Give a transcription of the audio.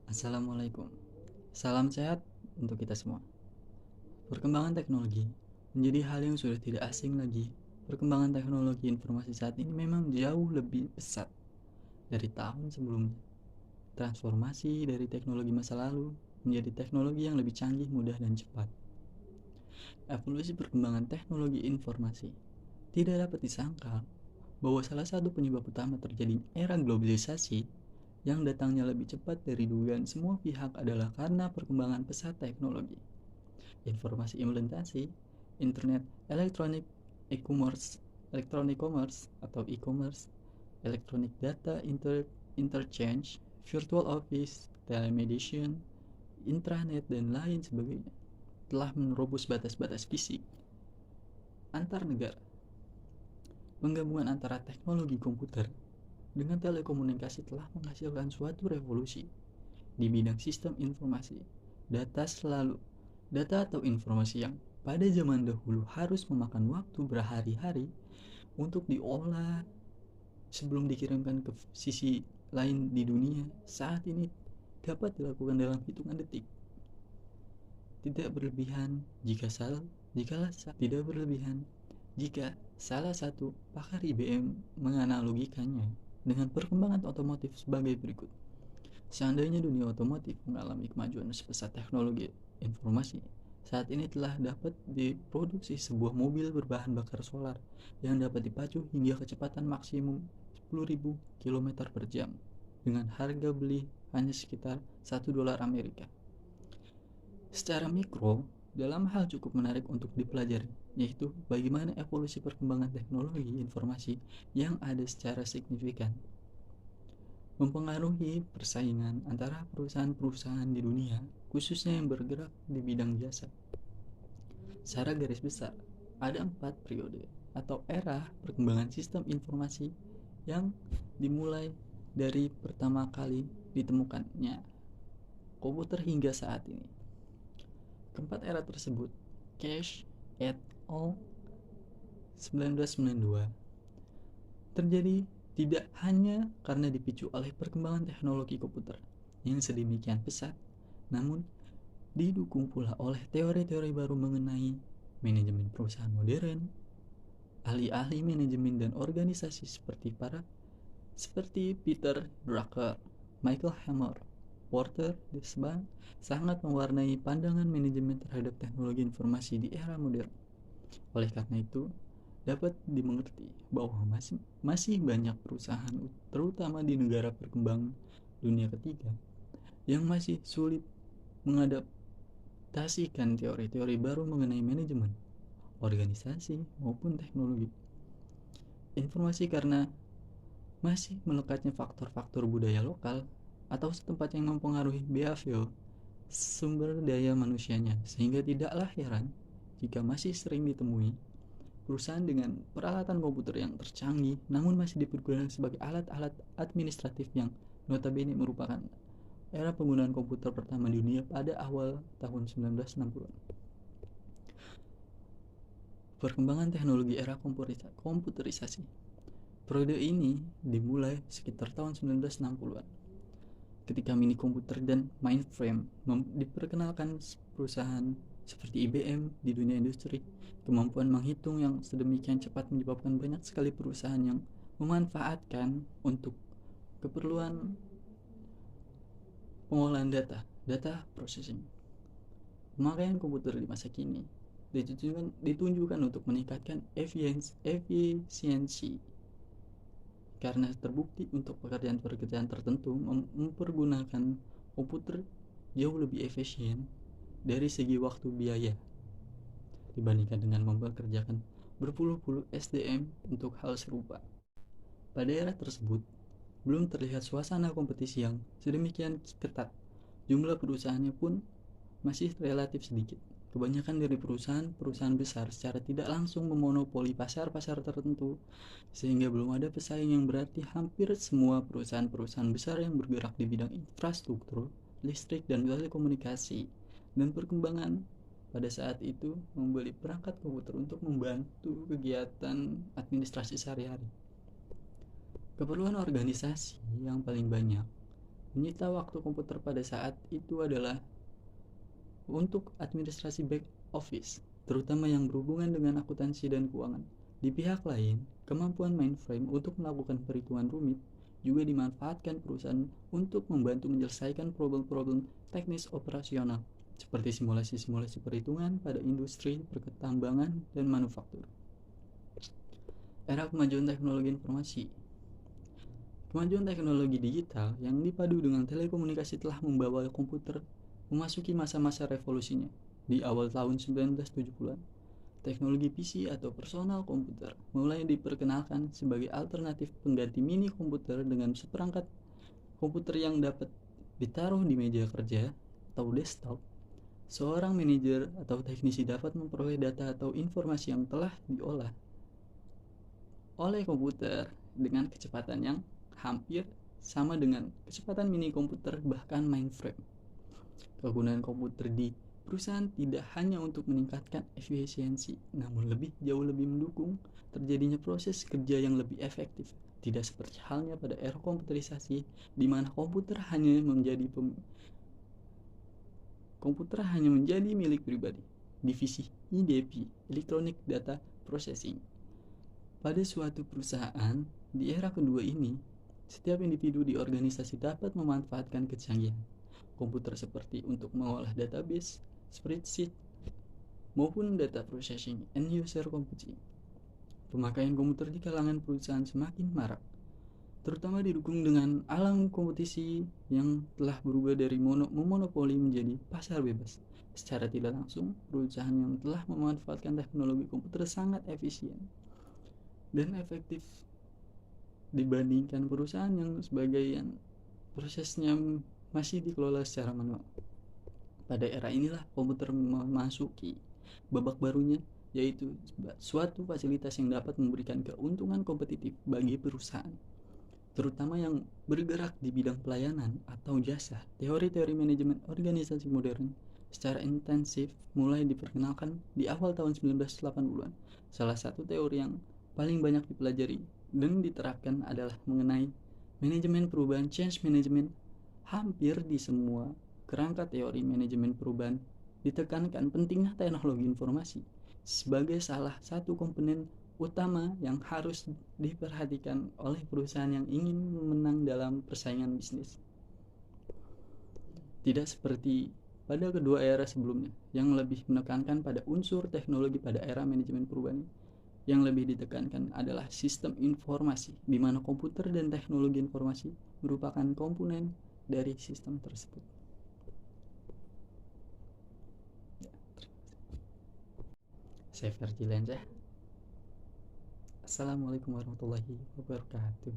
Assalamualaikum. Salam sehat untuk kita semua. Perkembangan teknologi menjadi hal yang sudah tidak asing lagi. Perkembangan teknologi informasi saat ini memang jauh lebih pesat dari tahun sebelumnya. Transformasi dari teknologi masa lalu menjadi teknologi yang lebih canggih, mudah, dan cepat. Evolusi perkembangan teknologi informasi tidak dapat disangkal bahwa salah satu penyebab utama terjadinya era globalisasi yang datangnya lebih cepat dari dugaan semua pihak adalah karena perkembangan pesat teknologi, informasi implementasi, internet, elektronik, e-commerce, electronic commerce atau e-commerce, electronic data interchange, virtual office, telemedicine, intranet, dan lain sebagainya telah menerobos batas-batas fisik antar negara. Penggabungan antara teknologi komputer dengan telekomunikasi telah menghasilkan suatu revolusi di bidang sistem informasi. Data atau informasi yang pada zaman dahulu harus memakan waktu berhari-hari untuk diolah sebelum dikirimkan ke sisi lain di dunia, saat ini dapat dilakukan dalam hitungan detik. Tidak berlebihan jika salah, tidak berlebihan jika salah satu pakar IBM menganalogikannya dengan perkembangan otomotif sebagai berikut. Seandainya dunia otomotif mengalami kemajuan sebesar teknologi informasi, saat ini telah dapat diproduksi sebuah mobil berbahan bakar solar yang dapat dipacu hingga kecepatan maksimum 10.000 km per jam dengan harga beli hanya sekitar $1 Amerika. Secara mikro, dalam hal cukup menarik untuk dipelajari, yaitu bagaimana evolusi perkembangan teknologi informasi yang ada secara signifikan mempengaruhi persaingan antara perusahaan-perusahaan di dunia, khususnya yang bergerak di bidang jasa. Secara garis besar, ada 4 periode atau era perkembangan sistem informasi yang dimulai dari pertama kali ditemukannya komputer hingga saat ini. Keempat era tersebut, Cash et al. 1992, terjadi tidak hanya karena dipicu oleh perkembangan teknologi komputer yang sedemikian pesat, namun didukung pula oleh teori-teori baru mengenai manajemen perusahaan modern, ahli-ahli manajemen dan organisasi seperti Peter Drucker, Michael Hammer, Walter Desban sangat mewarnai pandangan manajemen terhadap teknologi informasi di era modern. Oleh karena itu, dapat dimengerti bahwa masih banyak perusahaan, terutama di negara berkembang dunia ketiga, yang masih sulit mengadaptasikan teori-teori baru mengenai manajemen, organisasi, maupun teknologi informasi karena masih melekatnya faktor-faktor budaya lokal atau setempat yang mempengaruhi behavior sumber daya manusianya, sehingga tidaklah heran jika masih sering ditemui perusahaan dengan peralatan komputer yang tercanggih namun masih dipergunakan sebagai alat-alat administratif yang notabene merupakan era penggunaan komputer pertama di dunia pada awal tahun 1960-an. Perkembangan teknologi era komputerisasi. Periode ini dimulai sekitar tahun 1960-an ketika mini komputer dan mainframe diperkenalkan perusahaan seperti IBM di dunia industri. Kemampuan menghitung yang sedemikian cepat menyebabkan banyak sekali perusahaan yang memanfaatkan untuk keperluan pengolahan data processing. Pemakaian komputer di masa kini ditunjukkan untuk meningkatkan efisiensi karena terbukti untuk pekerjaan-pekerjaan tertentu mempergunakan komputer jauh lebih efisien dari segi waktu biaya dibandingkan dengan mempekerjakan berpuluh-puluh SDM untuk hal serupa. Pada era tersebut, belum terlihat suasana kompetisi yang sedemikian ketat. Jumlah perusahaannya pun masih relatif sedikit. Kebanyakan dari perusahaan besar secara tidak langsung memonopoli pasar-pasar tertentu, sehingga belum ada pesaing yang berarti. Hampir semua perusahaan-perusahaan besar yang bergerak di bidang infrastruktur, listrik, dan telekomunikasi dan perkembangan pada saat itu membeli perangkat komputer untuk membantu kegiatan administrasi sehari-hari. Keperluan organisasi yang paling banyak Menyita waktu komputer pada saat itu adalah untuk administrasi back office, terutama yang berhubungan dengan akuntansi dan keuangan. Di pihak lain, kemampuan mainframe untuk melakukan perhitungan rumit juga dimanfaatkan perusahaan untuk membantu menyelesaikan problem-problem teknis operasional, seperti simulasi-simulasi perhitungan pada industri pertambangan dan manufaktur. Era kemajuan teknologi informasi. Kemajuan teknologi digital yang dipadu dengan telekomunikasi telah membawa komputer memasuki masa-masa revolusinya. Di awal tahun 1970-an, teknologi PC atau personal komputer mulai diperkenalkan sebagai alternatif pengganti mini komputer dengan seperangkat komputer yang dapat ditaruh di meja kerja atau desktop. Seorang manajer atau teknisi dapat memperoleh data atau informasi yang telah diolah oleh komputer dengan kecepatan yang hampir sama dengan kecepatan mini komputer bahkan mainframe. Kegunaan komputer di perusahaan tidak hanya untuk meningkatkan efisiensi, namun jauh lebih mendukung terjadinya proses kerja yang lebih efektif. Tidak seperti halnya pada era komputerisasi, di mana komputer hanya menjadi milik pribadi. Divisi IDP, Electronic Data Processing. Pada suatu perusahaan, di era kedua ini, setiap individu di organisasi dapat memanfaatkan kecanggihan komputer seperti untuk mengolah database, spreadsheet, maupun data processing and user computing. Pemakaian komputer di kalangan perusahaan semakin marak, terutama didukung dengan alam kompetisi yang telah berubah dari memonopoli menjadi pasar bebas. Secara tidak langsung, perusahaan yang telah memanfaatkan teknologi komputer sangat efisien dan efektif dibandingkan perusahaan yang sebagian prosesnya masih dikelola secara manual. Pada era inilah komputer memasuki babak barunya, yaitu suatu fasilitas yang dapat memberikan keuntungan kompetitif bagi perusahaan, terutama yang bergerak di bidang pelayanan atau jasa. Teori-teori manajemen organisasi modern secara intensif mulai diperkenalkan di awal tahun 1980-an. Salah satu teori yang paling banyak dipelajari dan diterapkan adalah mengenai manajemen perubahan, change management. Hampir di semua kerangka teori manajemen perubahan ditekankan pentingnya teknologi informasi sebagai salah satu komponen utama yang harus diperhatikan oleh perusahaan yang ingin menang dalam persaingan bisnis. Tidak seperti pada kedua era sebelumnya yang lebih menekankan pada unsur teknologi. Pada era manajemen perubahan yang lebih ditekankan adalah sistem informasi, di mana komputer dan teknologi informasi merupakan komponen dari sistem tersebut. Saya Ferdi Lensah. Assalamualaikum warahmatullahi wabarakatuh.